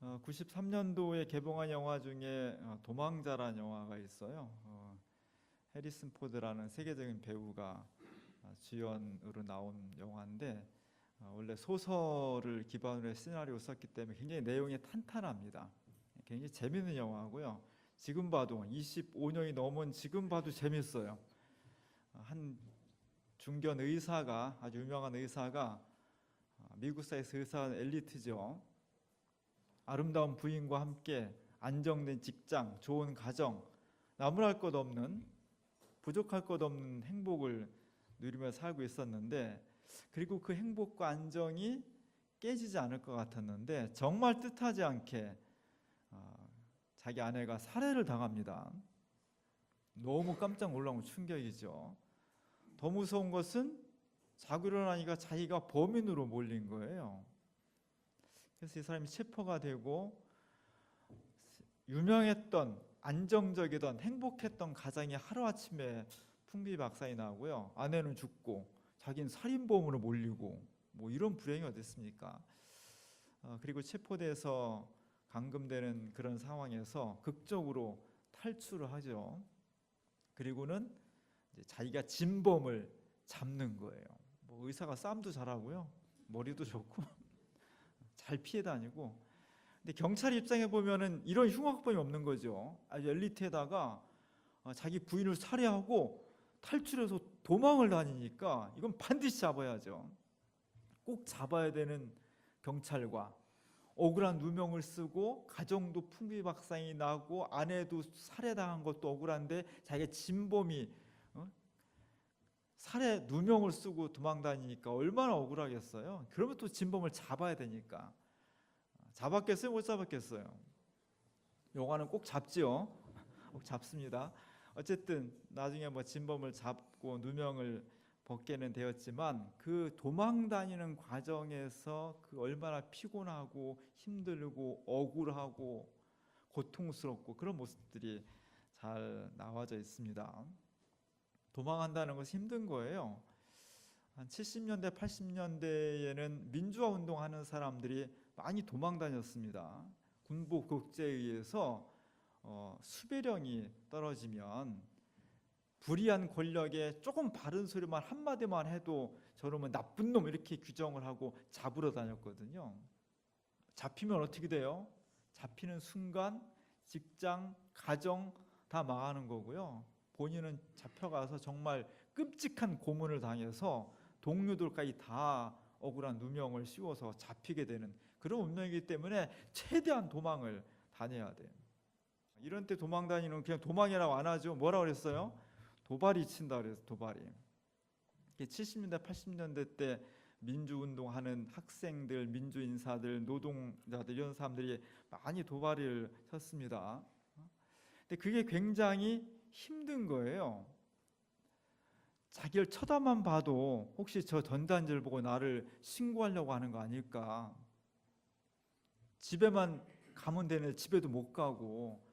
93년도에 개봉한 영화 중에 도망자라는 영화가 있어요. 해리슨 포드라는 세계적인 배우가 주연으로 나온 영화인데 원래 소설을 기반으로 해서 시나리오 썼기 때문에 굉장히 내용이 탄탄합니다. 굉장히 재밌는 영화고요. 지금 봐도 25년이 넘은 지금 봐도 재밌어요. 한 중견 의사가, 아주 유명한 의사가, 미국 사회에서 의사는 엘리트죠. 아름다운 부인과 함께 안정된 직장, 좋은 가정, 나무랄 것 없는, 부족할 것 없는 행복을 누리며 살고 있었는데, 그리고 그 행복과 안정이 깨지지 않을 것 같았는데 정말 뜻하지 않게 자기 아내가 살해를 당합니다. 너무 깜짝 놀라운 충격이죠. 더 무서운 것은 자고 일어나니까 자기가 범인으로 몰린 거예요. 그래서 이 사람이 체포가 되고 유명했던, 안정적이던, 행복했던 가정이 하루아침에 풍비박산이 나고요. 아내는 죽고 자기는 살인범으로 몰리고 뭐 이런 불행이 어디 있습니까? 그리고 체포돼서 감금되는 그런 상황에서 극적으로 탈출을 하죠. 그리고는 이제 자기가 진범을 잡는 거예요. 뭐 의사가 싸움도 잘하고요, 머리도 좋고 잘 피해 다니고. 근데 경찰 입장에 보면은 이런 흉악범이 없는 거죠. 아주 엘리트에다가 자기 부인을 살해하고 탈출해서 도망을 다니니까 이건 반드시 잡아야죠. 꼭 잡아야 되는 경찰과 억울한 누명을 쓰고 가정도 풍비박산이 나고 아내도 살해당한 것도 억울한데 자기가 진범이 살해 누명을 쓰고 도망다니니까 얼마나 억울하겠어요. 그러면 또 진범을 잡아야 되니까. 잡았겠어요? 못 잡았겠어요? 영화는 꼭 잡지요. 꼭 잡습니다. 어쨌든 나중에 뭐 진범을 잡고 누명을 벗게는 되었지만 그 도망다니는 과정에서 그 얼마나 피곤하고 힘들고 억울하고 고통스럽고 그런 모습들이 잘 나와져 있습니다. 도망한다는 것이 힘든 거예요. 한 70년대, 80년대에는 민주화 운동하는 사람들이 많이 도망다녔습니다. 군부 독재에 의해서 수배령이 떨어지면 불의한 권력에 조금 바른 소리만 한마디만 해도 저러면 나쁜 놈 이렇게 규정을 하고 잡으러 다녔거든요. 잡히면 어떻게 돼요? 잡히는 순간 직장, 가정 다 망하는 거고요. 본인은 잡혀가서 정말 끔찍한 고문을 당해서 동료들까지 다 억울한 누명을 씌워서 잡히게 되는 그런 운명이기 때문에 최대한 도망을 다녀야 돼요. 이런 때 도망 다니는 그냥 도망이라고 안 하죠. 뭐라 그랬어요? 도발이 친다 그래서 도발이. 70년대 80년대 때 민주운동하는 학생들, 민주인사들, 노동자들 이런 사람들이 많이 도발을 쳤습니다. 근데 그게 굉장히 힘든 거예요. 자기를 쳐다만 봐도 혹시 저 전단지를 보고 나를 신고하려고 하는 거 아닐까? 집에만 가면 되는데 집에도 못 가고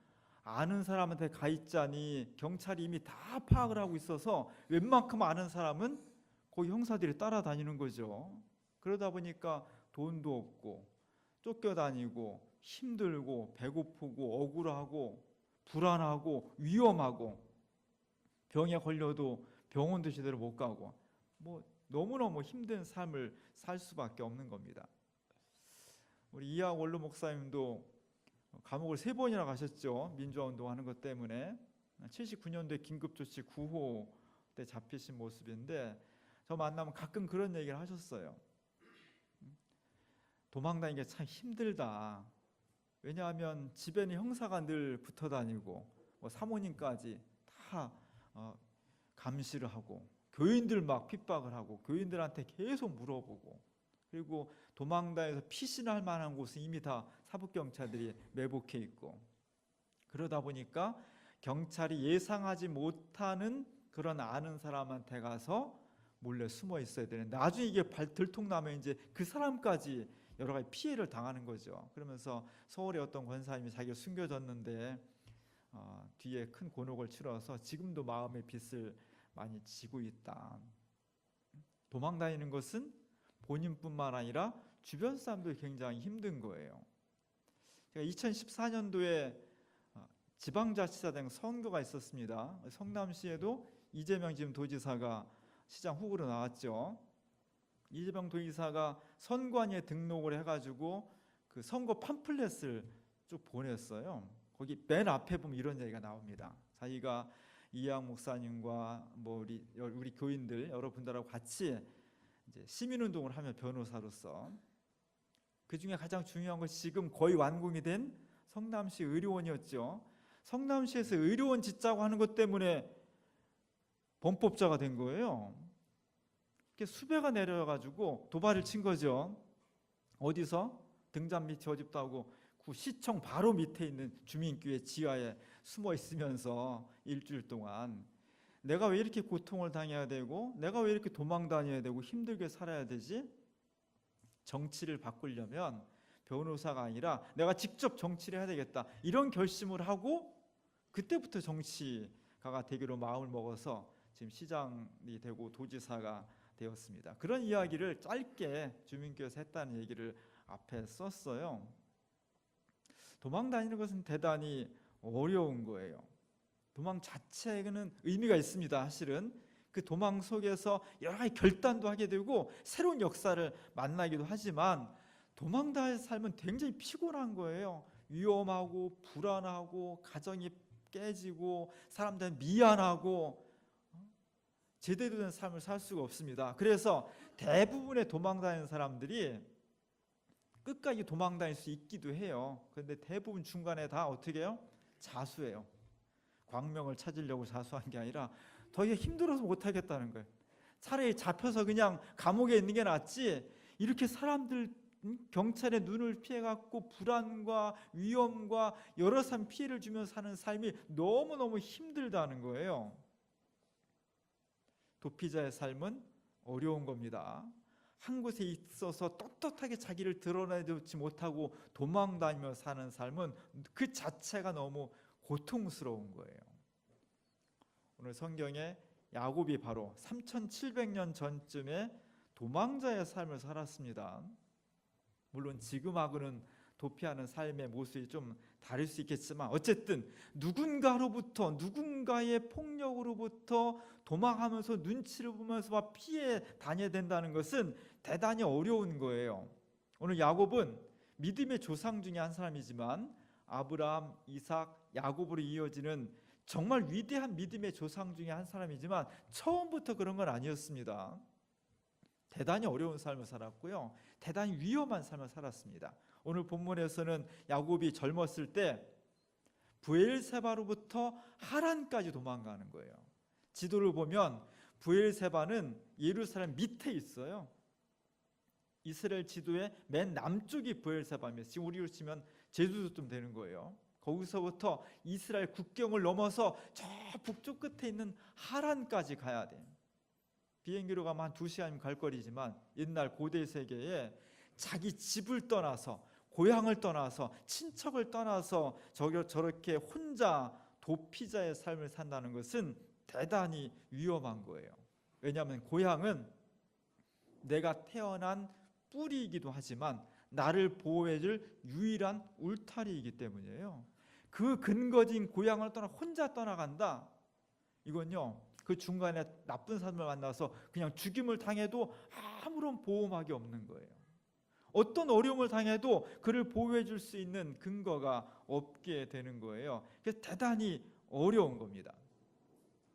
아는 사람한테 가 있자니 경찰이 이미 다 파악을 하고 있어서 웬만큼 아는 사람은 거기 형사들이 따라다니는 거죠. 그러다 보니까 돈도 없고 쫓겨다니고 힘들고 배고프고 억울하고 불안하고 위험하고 병에 걸려도 병원도 제대로 못 가고 뭐 너무너무 힘든 삶을 살 수밖에 없는 겁니다. 우리 이하 원로 목사님도 감옥을 3번이나 가셨죠. 민주화 운동하는 것 때문에. 79년도에 긴급조치 9호 때 잡히신 모습인데 저 만나면 가끔 그런 얘기를 하셨어요. 도망다니는 게 참 힘들다. 왜냐하면 집에는 형사가 늘 붙어 다니고 뭐 사모님까지 다 감시를 하고 교인들 막 핍박을 하고 교인들한테 계속 물어보고 그리고 도망다녀서 피신할 만한 곳은 이미 다 사법경찰들이 매복해 있고 그러다 보니까 경찰이 예상하지 못하는 그런 아는 사람한테 가서 몰래 숨어 있어야 되는데 나중에 이게 들통나면 이제 그 사람까지 여러 가지 피해를 당하는 거죠. 그러면서 서울의 어떤 권사님이 자기가 숨겨졌는데 뒤에 큰 곤혹을 치러서 지금도 마음의 빚을 많이 지고 있다. 도망다니는 것은 본인뿐만 아니라 주변 사람도 굉장히 힘든 거예요. 제가 2014년도에 지방자치사장 선거가 있었습니다. 성남시에도 이재명 지금 도지사가 시장 후보로 나왔죠. 이재명 도지사가 선관위에 등록을 해가지고 그 선거 팜플렛을 쭉 보냈어요. 거기 맨 앞에 보면 이런 얘기가 나옵니다. 자기가 이해학 목사님과 뭐 우리 교인들 여러분들하고 같이 이제 시민운동을 하며 변호사로서, 그 중에 가장 중요한 건 지금 거의 완공이 된 성남시 의료원이었죠. 성남시에서 의료원 짓자고 하는 것 때문에 범법자가 된 거예요. 이렇게 수배가 내려가지고 도발을 친 거죠. 어디서? 등잔 밑에 어집도 하고 그 시청 바로 밑에 있는 주민교회 지하에 숨어 있으면서 일주일 동안 내가 왜 이렇게 고통을 당해야 되고 내가 왜 이렇게 도망 다녀야 되고 힘들게 살아야 되지? 정치를 바꾸려면 변호사가 아니라 내가 직접 정치를 해야 되겠다, 이런 결심을 하고 그때부터 정치가가 되기로 마음을 먹어서 지금 시장이 되고 도지사가 되었습니다. 그런 이야기를 짧게 주민교회에서 했다는 얘기를 앞에 썼어요. 도망 다니는 것은 대단히 어려운 거예요. 도망 자체에는 의미가 있습니다. 사실은 그 도망 속에서 여러 가지 결단도 하게 되고 새로운 역사를 만나기도 하지만 도망다의 삶은 굉장히 피곤한 거예요. 위험하고 불안하고 가정이 깨지고 사람들은 미안하고 제대로 된 삶을 살 수가 없습니다. 그래서 대부분의 도망다니는 사람들이 끝까지 도망다닐 수 있기도 해요. 그런데 대부분 중간에 다 어떻게 해요? 자수해요. 광명을 찾으려고 자수한 게 아니라 더 이게 힘들어서 못하겠다는 거예요. 차라리 잡혀서 그냥 감옥에 있는 게 낫지, 이렇게 사람들 경찰의 눈을 피해갖고 불안과 위험과 여러 사람 피해를 주면서 사는 삶이 너무너무 힘들다는 거예요. 도피자의 삶은 어려운 겁니다. 한 곳에 있어서 떳떳하게 자기를 드러내지 못하고 도망다니며 사는 삶은 그 자체가 너무 고통스러운 거예요. 오늘 성경에 야곱이 바로 3700년 전쯤에 도망자의 삶을 살았습니다. 물론 지금하고는 도피하는 삶의 모습이 좀 다를 수 있겠지만 어쨌든 누군가로부터, 누군가의 폭력으로부터 도망하면서 눈치를 보면서 막 피해 다녀야 된다는 것은 대단히 어려운 거예요. 오늘 야곱은 믿음의 조상 중에 한 사람이지만 아브라함, 이삭, 야곱으로 이어지는 정말 위대한 믿음의 조상 중에 한 사람이지만 처음부터 그런 건 아니었습니다. 대단히 어려운 삶을 살았고요, 대단히 위험한 삶을 살았습니다. 오늘 본문에서는 야곱이 젊었을 때 브엘세바로부터 하란까지 도망가는 거예요. 지도를 보면 브엘세바는 예루살렘 밑에 있어요. 이스라엘 지도의 맨 남쪽이 브엘세바입니다. 지금 우리로 치면 제주도쯤 되는 거예요. 거기서부터 이스라엘 국경을 넘어서 저 북쪽 끝에 있는 하란까지 가야 돼요. 비행기로 가면 한 2시간이면 갈 거리지만 옛날 고대 세계에 자기 집을 떠나서, 고향을 떠나서, 친척을 떠나서 저렇게 혼자 도피자의 삶을 산다는 것은 대단히 위험한 거예요. 왜냐하면 고향은 내가 태어난 뿌리이기도 하지만 나를 보호해줄 유일한 울타리이기 때문이에요. 그 근거진 고향을 떠나 혼자 떠나간다. 이건요, 그 중간에 나쁜 사람을 만나서 그냥 죽임을 당해도 아무런 보호막이 없는 거예요. 어떤 어려움을 당해도 그를 보호해 줄 수 있는 근거가 없게 되는 거예요. 그래서 대단히 어려운 겁니다.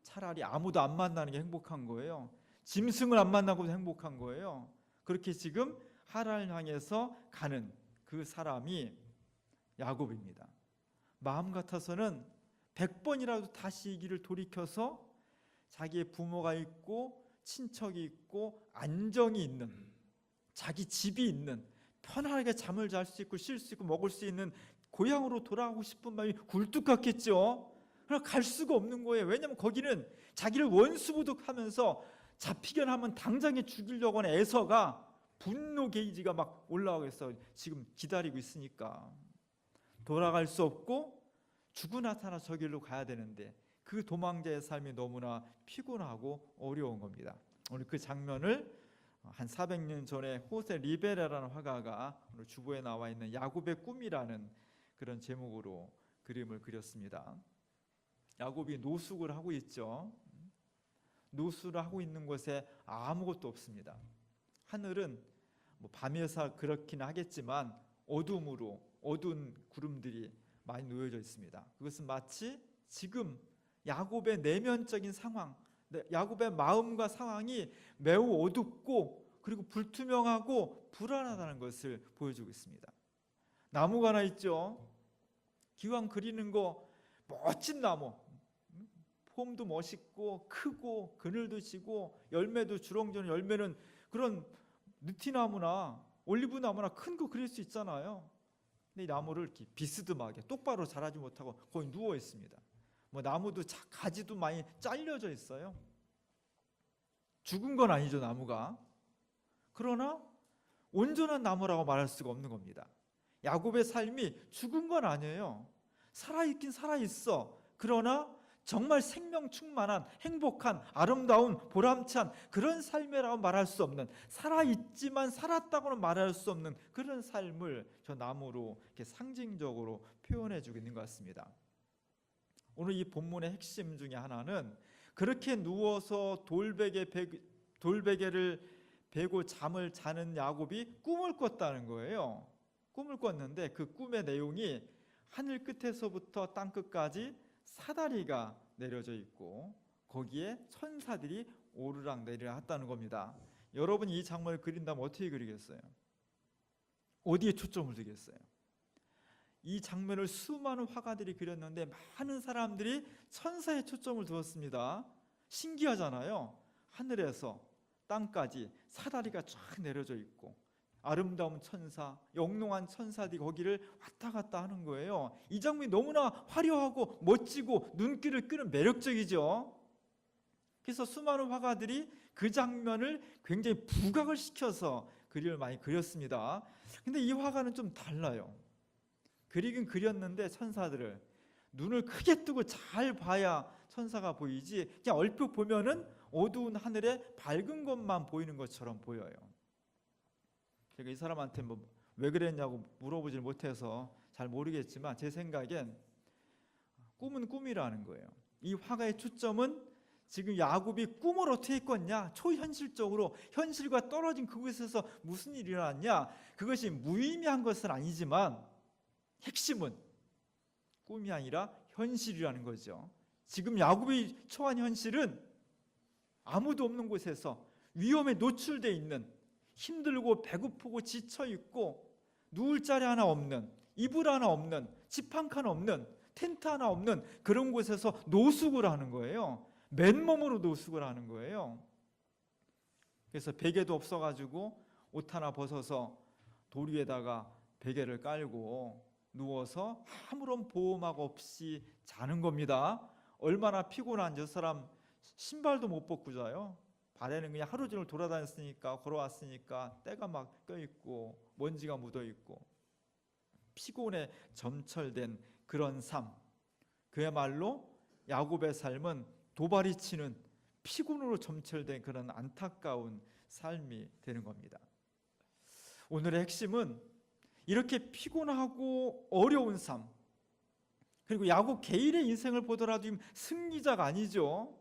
차라리 아무도 안 만나는 게 행복한 거예요. 짐승을 안 만나고도 행복한 거예요. 그렇게 지금 하란을 향해서 가는 그 사람이 야곱입니다. 마음 같아서는 100번이라도 다시 이 길을 돌이켜서 자기의 부모가 있고 친척이 있고 안정이 있는, 자기 집이 있는, 편안하게 잠을 잘 수 있고 쉴 수 있고 먹을 수 있는 고향으로 돌아가고 싶은 마음이 굴뚝 같겠죠. 그러나 갈 수가 없는 거예요. 왜냐하면 거기는 자기를 원수부득하면서 잡히거나 하면 당장에 죽이려고 하는 애서가, 분노 게이지가 막 올라오겠어. 지금 기다리고 있으니까 돌아갈 수 없고 죽으나 사나 저 길로 가야 되는데 그 도망자의 삶이 너무나 피곤하고 어려운 겁니다. 오늘 그 장면을 한 400년 전에 호세 리베라라는 화가가 오늘 주보에 나와 있는 야곱의 꿈이라는 그런 제목으로 그림을 그렸습니다. 야곱이 노숙을 하고 있죠. 노숙을 하고 있는 곳에 아무것도 없습니다. 하늘은 밤에서 그렇긴 하겠지만 어두운 구름들이 많이 놓여져 있습니다. 그것은 마치 지금 야곱의 내면적인 상황, 야곱의 마음과 상황이 매우 어둡고 그리고 불투명하고 불안하다는 것을 보여주고 있습니다. 나무가 하나 있죠. 기왕 그리는 거 멋진 나무, 폼도 멋있고 크고 그늘도 지고 열매도 주렁주렁 열매는 그런 느티나무나 올리브나무나 큰 거 그릴 수 있잖아요. 근데 이 나무를 이렇게 비스듬하게 똑바로 자라지 못하고 거의 누워 있습니다. 나무도 가지도 많이 잘려져 있어요. 죽은 건 아니죠, 나무가. 그러나 온전한 나무라고 말할 수가 없는 겁니다. 야곱의 삶이 죽은 건 아니에요. 살아있긴 살아있어. 그러나 정말 생명 충만한 행복한 아름다운 보람찬 그런 삶이라고 말할 수 없는, 살아있지만 살았다고는 말할 수 없는 그런 삶을 저 나무로 이렇게 상징적으로 표현해 주고 있는 것 같습니다. 오늘 이 본문의 핵심 중에 하나는 그렇게 누워서 돌베개를 베고 잠을 자는 야곱이 꿈을 꿨다는 거예요. 꿈을 꿨는데 그 꿈의 내용이 하늘 끝에서부터 땅 끝까지 사다리가 내려져 있고 거기에 천사들이 오르락 내리락 했다는 겁니다. 여러분이 이 장면을 그린다면 어떻게 그리겠어요? 어디에 초점을 두겠어요? 이 장면을 수많은 화가들이 그렸는데 많은 사람들이 천사에 초점을 두었습니다. 신기하잖아요. 하늘에서 땅까지 사다리가 쫙 내려져 있고 아름다운 천사, 영롱한 천사들이 거기를 왔다 갔다 하는 거예요. 이 장면이 너무나 화려하고 멋지고 눈길을 끄는 매력적이죠. 그래서 수많은 화가들이 그 장면을 굉장히 부각을 시켜서 그림을 많이 그렸습니다. 근데 이 화가는 좀 달라요. 그리긴 그렸는데 천사들을 눈을 크게 뜨고 잘 봐야 천사가 보이지, 그냥 얼핏 보면은 어두운 하늘에 밝은 것만 보이는 것처럼 보여요. 제가 이 사람한테 왜 그랬냐고 물어보질 못해서 잘 모르겠지만 제 생각엔 꿈은 꿈이라는 거예요. 이 화가의 초점은 지금 야곱이 꿈을 어떻게 꿨냐, 초현실적으로 현실과 떨어진 그곳에서 무슨 일이 일어났냐, 그것이 무의미한 것은 아니지만 핵심은 꿈이 아니라 현실이라는 거죠. 지금 야곱이 처한 현실은 아무도 없는 곳에서 위험에 노출되어 있는, 힘들고 배고프고 지쳐있고 누울 자리 하나 없는, 이불 하나 없는, 집 한 칸 없는, 텐트 하나 없는 그런 곳에서 노숙을 하는 거예요. 맨몸으로 노숙을 하는 거예요. 그래서 베개도 없어가지고 옷 하나 벗어서 돌 위에다가 베개를 깔고 누워서 아무런 보호막 없이 자는 겁니다. 얼마나 피곤한 저 사람, 신발도 못 벗고 자요. 발에는 그냥 하루 종일 돌아다녔으니까, 걸어왔으니까 때가 막 껴있고 먼지가 묻어있고 피곤에 점철된 그런 삶, 그야말로 야곱의 삶은 도발이 치는 피곤으로 점철된 그런 안타까운 삶이 되는 겁니다. 오늘의 핵심은 이렇게 피곤하고 어려운 삶, 그리고 야곱 개인의 인생을 보더라도 승리자가 아니죠.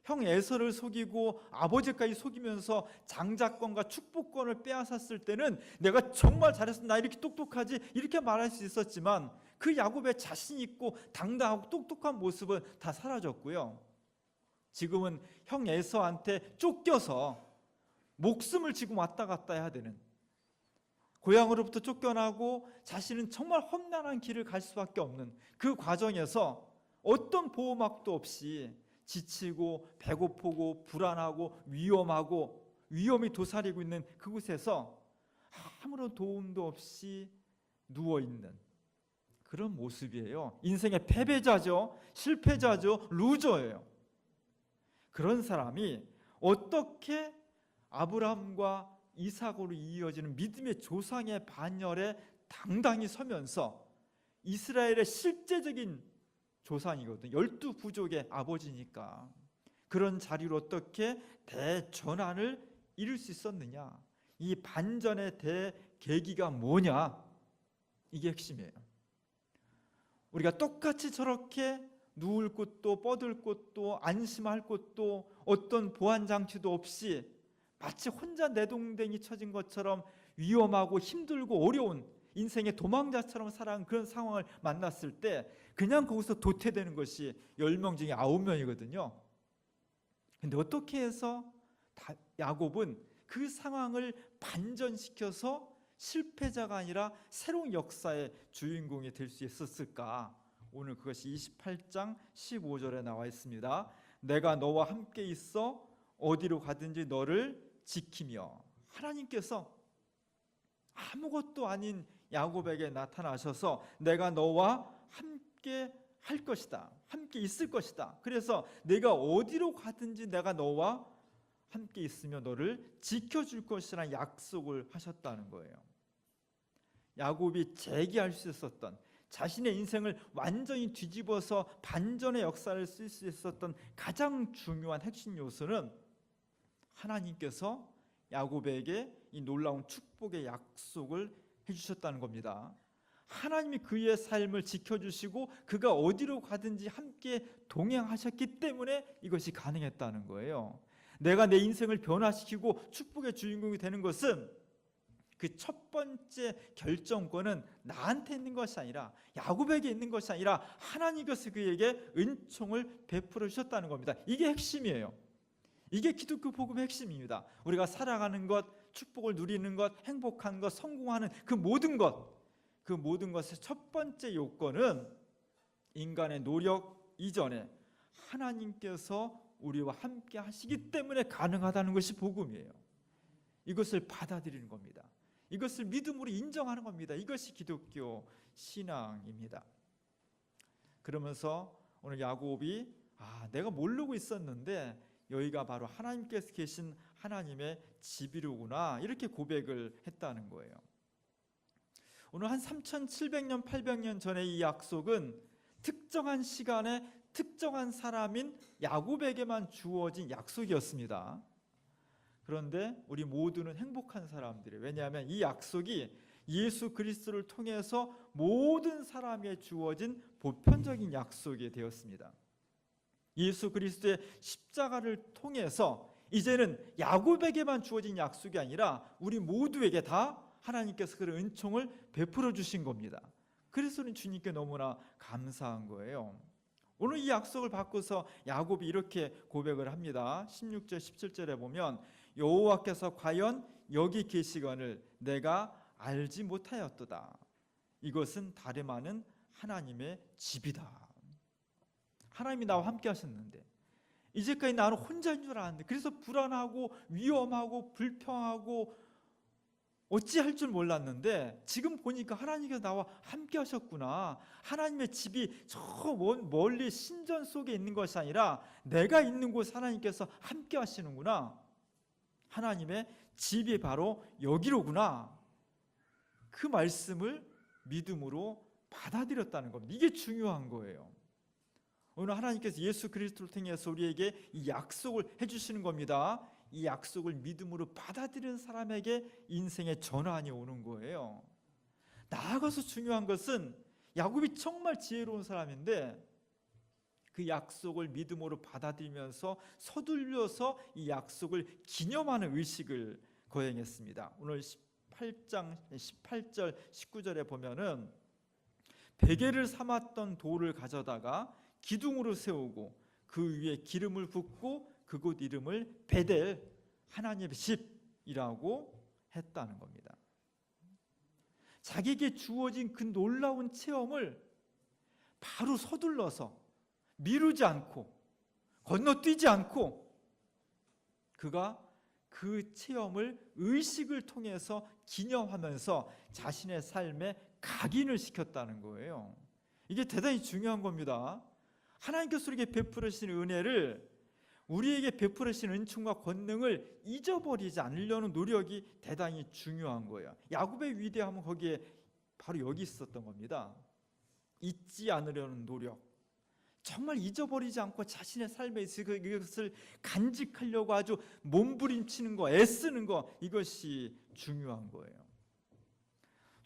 형 에서를 속이고 아버지까지 속이면서 장자권과 축복권을 빼앗았을 때는 내가 정말 잘했어, 나 이렇게 똑똑하지, 이렇게 말할 수 있었지만 그 야곱의 자신 있고 당당하고 똑똑한 모습은 다 사라졌고요. 지금은 형 에서한테 쫓겨서 목숨을 지금 왔다 갔다 해야 되는, 고향으로부터 쫓겨나고 자신은 정말 험난한 길을 갈 수밖에 없는 그 과정에서 어떤 보호막도 없이 지치고 배고프고 불안하고 위험하고 위험이 도사리고 있는 그곳에서 아무런 도움도 없이 누워있는 그런 모습이에요. 인생의 패배자죠. 실패자죠. 루저예요. 그런 사람이 어떻게 아브라함과 이삭으로 이어지는 믿음의 조상의 반열에 당당히 서면서 이스라엘의 실제적인 조상이거든, 12부족의 아버지니까 그런 자리로 어떻게 대전환을 이룰 수 있었느냐, 이 반전의 대계기가 뭐냐, 이게 핵심이에요. 우리가 똑같이 저렇게 누울 곳도 뻗을 곳도 안심할 곳도 어떤 보안 장치도 없이 마치 혼자 내동댕이 쳐진 것처럼 위험하고 힘들고 어려운 인생의 도망자처럼 살아가는 그런 상황을 만났을 때 그냥 거기서 도태되는 것이 10명 중에 9명이거든요. 근데 어떻게 해서 야곱은 그 상황을 반전시켜서 실패자가 아니라 새로운 역사의 주인공이 될 수 있었을까? 오늘 그것이 28장 15절에 나와 있습니다. 내가 너와 함께 있어 어디로 가든지 너를 지키며. 하나님께서 아무것도 아닌 야곱에게 나타나셔서 내가 너와 함께 할 것이다, 함께 있을 것이다. 그래서 내가 어디로 가든지 내가 너와 함께 있으며 너를 지켜줄 것이라는 약속을 하셨다는 거예요. 야곱이 재기할 수 있었던, 자신의 인생을 완전히 뒤집어서 반전의 역사를 쓸 수 있었던 가장 중요한 핵심 요소는 하나님께서 야곱에게 이 놀라운 축복의 약속을 해주셨다는 겁니다. 하나님이 그의 삶을 지켜주시고 그가 어디로 가든지 함께 동행하셨기 때문에 이것이 가능했다는 거예요. 내가 내 인생을 변화시키고 축복의 주인공이 되는 것은 그 첫 번째 결정권은 나한테 있는 것이 아니라, 야곱에게 있는 것이 아니라 하나님께서 그에게 은총을 베풀어 주셨다는 겁니다. 이게 핵심이에요. 이게 기독교 복음의 핵심입니다. 우리가 살아가는 것, 축복을 누리는 것, 행복한 것, 성공하는 그 모든 것의 첫 번째 요건은 인간의 노력 이전에 하나님께서 우리와 함께 하시기 때문에 가능하다는 것이 복음이에요. 이것을 받아들이는 겁니다. 이것을 믿음으로 인정하는 겁니다. 이것이 기독교 신앙입니다. 그러면서 오늘 야곱이 내가 모르고 있었는데 여기가 바로 하나님께서 계신 하나님의 집이로구나, 이렇게 고백을 했다는 거예요. 오늘 한 3700년 800년 전에 이 약속은 특정한 시간에 특정한 사람인 야곱에게만 주어진 약속이었습니다. 그런데 우리 모두는 행복한 사람들이에요. 왜냐하면 이 약속이 예수 그리스도를 통해서 모든 사람에게 주어진 보편적인 약속이 되었습니다. 예수 그리스도의 십자가를 통해서 이제는 야곱에게만 주어진 약속이 아니라 우리 모두에게 다 하나님께서 그런 은총을 베풀어 주신 겁니다. 그래서 주님께 너무나 감사한 거예요. 오늘 이 약속을 받고서 야곱이 이렇게 고백을 합니다. 16절 17절에 보면 여호와께서 과연 여기 계시거늘 내가 알지 못하였도다. 이것은 다름 아닌 하나님의 집이다. 하나님이 나와 함께 하셨는데 이제까지 나는 혼자인 줄 알았는데, 그래서 불안하고 위험하고 불평하고 어찌할 줄 몰랐는데 지금 보니까 하나님께서 나와 함께 하셨구나. 하나님의 집이 저 멀리 신전 속에 있는 것이 아니라 내가 있는 곳 하나님께서 함께 하시는구나. 하나님의 집이 바로 여기로구나. 그 말씀을 믿음으로 받아들였다는 겁니다. 이게 중요한 거예요. 오늘 하나님께서 예수 그리스도를 통해서 우리에게 이 약속을 해주시는 겁니다. 이 약속을 믿음으로 받아들이는 사람에게 인생의 전환이 오는 거예요. 나아가서 중요한 것은 야곱이 정말 지혜로운 사람인데 그 약속을 믿음으로 받아들이면서 서둘러서 이 약속을 기념하는 의식을 거행했습니다. 오늘 18장 18절 19절에 보면은 베개를 삼았던 돌을 가져다가 기둥으로 세우고 그 위에 기름을 붓고 그곳 이름을 베델, 하나님의 집이라고 했다는 겁니다. 자기에게 주어진 그 놀라운 체험을 바로 서둘러서 미루지 않고 건너뛰지 않고 그가 그 체험을 의식을 통해서 기념하면서 자신의 삶에 각인을 시켰다는 거예요. 이게 대단히 중요한 겁니다. 하나님께서 우리에게 베풀으신 은혜를, 우리에게 베풀으신 은총과 권능을 잊어버리지 않으려는 노력이 대단히 중요한 거예요. 야곱의 위대함은 거기에 바로 여기 있었던 겁니다. 잊지 않으려는 노력, 정말 잊어버리지 않고 자신의 삶에 그것을 간직하려고 아주 몸부림치는 거, 애쓰는 거, 이것이 중요한 거예요.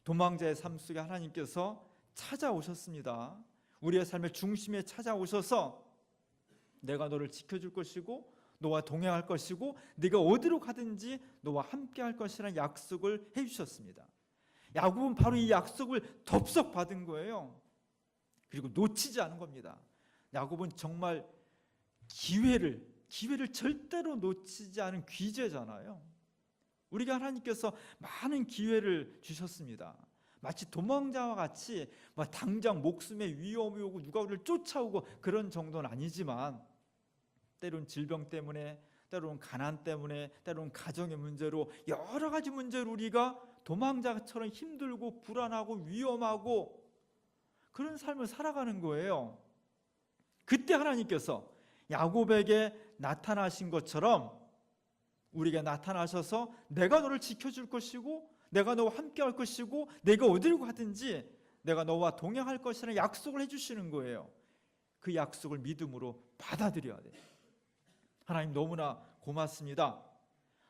도망자의 삶 속에 하나님께서 찾아오셨습니다. 우리의 삶의 중심에 찾아오셔서 내가 너를 지켜줄 것이고 너와 동행할 것이고 네가 어디로 가든지 너와 함께 할 것이라는 약속을 해주셨습니다. 야곱은 바로 이 약속을 덥석 받은 거예요. 그리고 놓치지 않은 겁니다. 야곱은 정말 기회를 절대로 놓치지 않은 귀재잖아요. 우리가 하나님께서 많은 기회를 주셨습니다. 마치 도망자와 같이 당장 목숨의 위험이 오고 누가 우리를 쫓아오고 그런 정도는 아니지만 때로는 질병 때문에, 때로는 가난 때문에, 때로는 가정의 문제로 여러 가지 문제로 우리가 도망자처럼 힘들고 불안하고 위험하고 그런 삶을 살아가는 거예요. 그때 하나님께서 야곱에게 나타나신 것처럼 우리에게 나타나셔서 내가 너를 지켜줄 것이고 내가 너와 함께 할 것이고 내가 어디로 가든지 내가 너와 동행할 것이라는 약속을 해주시는 거예요. 그 약속을 믿음으로 받아들여야 돼요. 하나님 너무나 고맙습니다.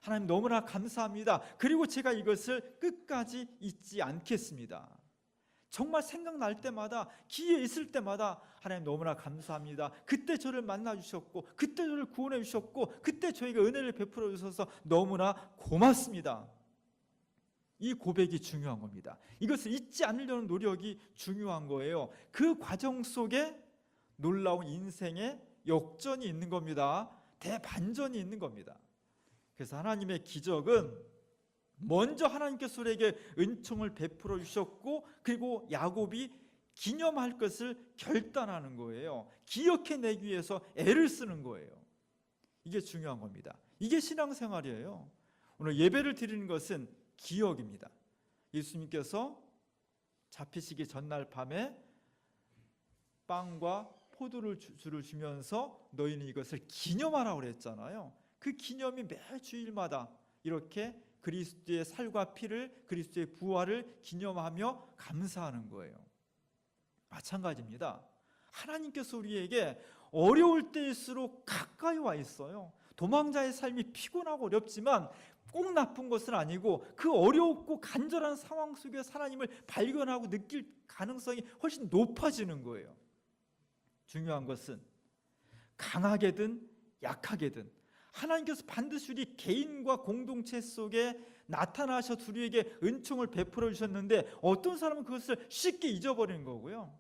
하나님 너무나 감사합니다. 그리고 제가 이것을 끝까지 잊지 않겠습니다. 정말 생각날 때마다, 기회 있을 때마다 하나님 너무나 감사합니다. 그때 저를 만나주셨고 그때 저를 구원해 주셨고 그때 저에게 은혜를 베풀어 주셔서 너무나 고맙습니다. 이 고백이 중요한 겁니다. 이것을 잊지 않으려는 노력이 중요한 거예요. 그 과정 속에 놀라운 인생의 역전이 있는 겁니다. 대반전이 있는 겁니다. 그래서 하나님의 기적은 먼저 하나님께서 우리에게 은총을 베풀어 주셨고 그리고 야곱이 기념할 것을 결단하는 거예요. 기억해내기 위해서 애를 쓰는 거예요. 이게 중요한 겁니다. 이게 신앙생활이에요. 오늘 예배를 드리는 것은 기억입니다. 예수님께서 잡히시기 전날 밤에 빵과 포도를 주면서 너희는 이것을 기념하라고 그랬잖아요. 그 기념이 매 주일마다 이렇게 그리스도의 살과 피를, 그리스도의 부활을 기념하며 감사하는 거예요. 마찬가지입니다. 하나님께서 우리에게 어려울 때일수록 가까이 와 있어요. 도망자의 삶이 피곤하고 어렵지만 꼭 나쁜 것은 아니고 그 어렵고 간절한 상황 속에서 하나님을 발견하고 느낄 가능성이 훨씬 높아지는 거예요. 중요한 것은 강하게든 약하게든 하나님께서 반드시 우리 개인과 공동체 속에 나타나셔서 우리에게 은총을 베풀어 주셨는데 어떤 사람은 그것을 쉽게 잊어버리는 거고요.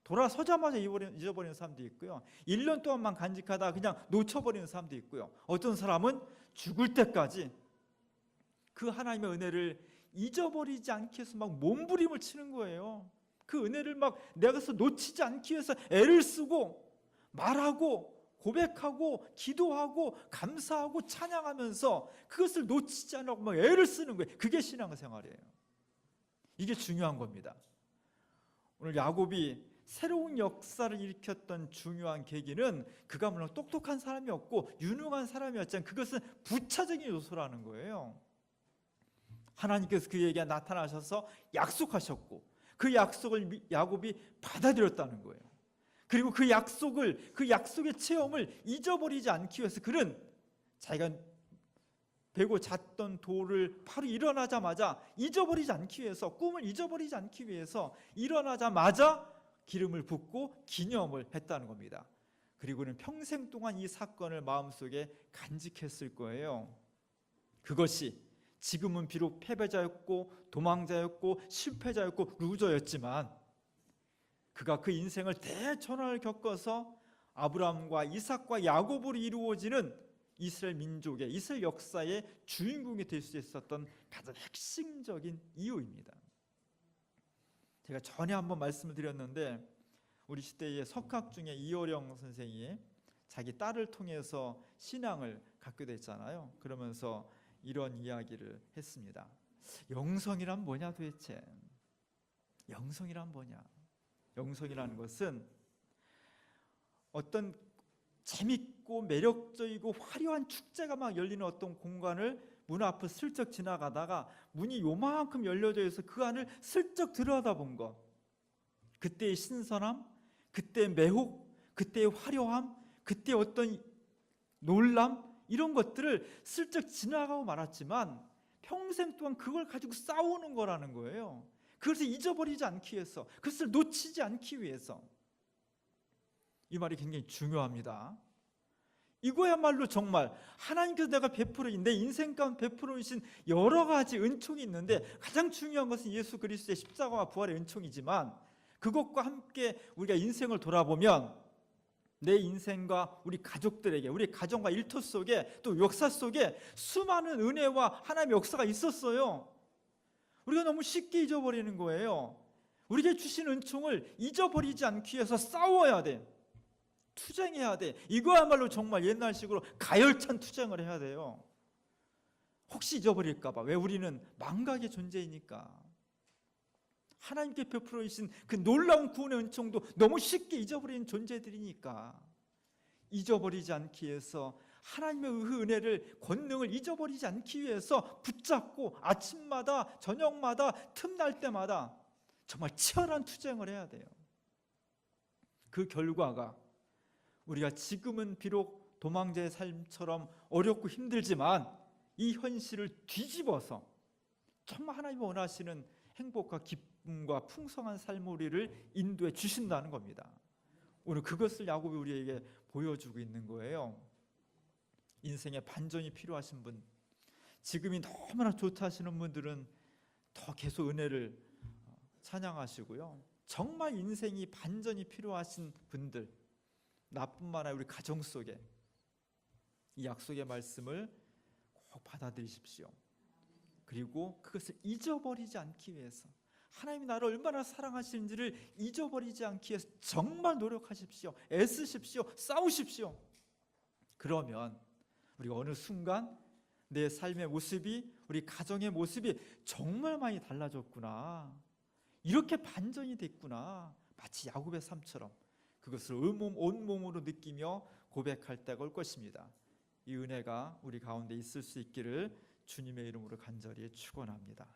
돌아서자마자 잊어버리는 사람도 있고요. 1년 동안만 간직하다 그냥 놓쳐버리는 사람도 있고요. 어떤 사람은 죽을 때까지 그 하나님의 은혜를 잊어버리지 않기 위해서 막 몸부림을 치는 거예요. 그 은혜를 막 내가 놓치지 않기 위해서 애를 쓰고 말하고 고백하고 기도하고 감사하고 찬양하면서 그것을 놓치지 않으려고 막 애를 쓰는 거예요. 그게 신앙생활이에요. 이게 중요한 겁니다. 오늘 야곱이 새로운 역사를 일으켰던 중요한 계기는 그가 물론 똑똑한 사람이었고 유능한 사람이었지만 그것은 부차적인 요소라는 거예요. 하나님께서 그에게 나타나셔서 약속하셨고 그 약속을 야곱이 받아들였다는 거예요. 그리고 그 약속의 체험을 잊어버리지 않기 위해서 그는 자기가 베고 잤던 돌을 바로 일어나자마자 잊어버리지 않기 위해서, 꿈을 잊어버리지 않기 위해서 일어나자마자 기름을 붓고 기념을 했다는 겁니다. 그리고는 평생 동안 이 사건을 마음속에 간직했을 거예요. 그것이 지금은 비록 패배자였고 도망자였고 실패자였고 루저였지만 그가 그 인생을 대전환을 겪어서 아브라함과 이삭과 야곱으로 이루어지는 이스라엘 민족의, 이스라엘 역사의 주인공이 될 수 있었던 가장 핵심적인 이유입니다. 제가 전에 한번 말씀을 드렸는데 우리 시대의 석학 중에 이어령 선생이 자기 딸을 통해서 신앙을 갖게 됐잖아요. 그러면서 이런 이야기를 했습니다. 영성이란 뭐냐 도대체? 영성이란 뭐냐? 영성이라는 것은 어떤 재밌고 매력적이고 화려한 축제가 막 열리는 어떤 공간을 문 앞을 슬쩍 지나가다가 문이 요만큼 열려져 있어 그 안을 슬쩍 들여다본 것, 그때의 신선함, 그때의 매혹, 그때의 화려함, 그때의 어떤 놀람, 이런 것들을 슬쩍 지나가고 말았지만 평생 동안 그걸 가지고 싸우는 거라는 거예요. 그것을 잊어버리지 않기 위해서, 그것을 놓치지 않기 위해서. 이 말이 굉장히 중요합니다. 이거야말로 정말 하나님께서 내가 내 인생 가운데 베풀어 주신 여러 가지 은총이 있는데, 가장 중요한 것은 예수 그리스도의 십자가와 부활의 은총이지만, 그것과 함께 우리가 인생을 돌아보면 내 인생과 우리 가족들에게, 우리 가정과 일터 속에, 또 역사 속에 수많은 은혜와 하나님의 역사가 있었어요. 우리가 너무 쉽게 잊어버리는 거예요. 우리에게 주신 은총을 잊어버리지 않기 위해서 싸워야 돼. 투쟁해야 돼. 이거야말로 정말 옛날식으로 가열찬 투쟁을 해야 돼요. 혹시 잊어버릴까 봐. 왜? 우리는 망각의 존재이니까. 하나님께 베풀어 주신 그 놀라운 구원의 은총도 너무 쉽게 잊어버리는 존재들이니까, 잊어버리지 않기 위해서, 하나님의 그 은혜를, 권능을 잊어버리지 않기 위해서 붙잡고 아침마다 저녁마다 틈날 때마다 정말 치열한 투쟁을 해야 돼요. 그 결과가 우리가 지금은 비록 도망자의 삶처럼 어렵고 힘들지만 이 현실을 뒤집어서 정말 하나님이 원하시는 행복과 기쁨과 풍성한 삶을 우리를 인도해 주신다는 겁니다. 오늘 그것을 야곱이 우리에게 보여주고 있는 거예요. 인생에 반전이 필요하신 분, 지금이 너무나 좋다 하시는 분들은 더 계속 은혜를 찬양하시고요. 정말 인생이 반전이 필요하신 분들, 나뿐만 아니라 우리 가정 속에 이 약속의 말씀을 꼭 받아들이십시오. 그리고 그것을 잊어버리지 않기 위해서, 하나님이 나를 얼마나 사랑하시는지를 잊어버리지 않기 위해서 정말 노력하십시오. 애쓰십시오. 싸우십시오. 그러면 우리가 어느 순간 내 삶의 모습이, 우리 가정의 모습이 정말 많이 달라졌구나, 이렇게 반전이 됐구나, 마치 야곱의 삶처럼 그것을 온몸으로 느끼며 고백할 때가 올 것입니다. 이 은혜가 우리 가운데 있을 수 있기를 주님의 이름으로 간절히 축원합니다.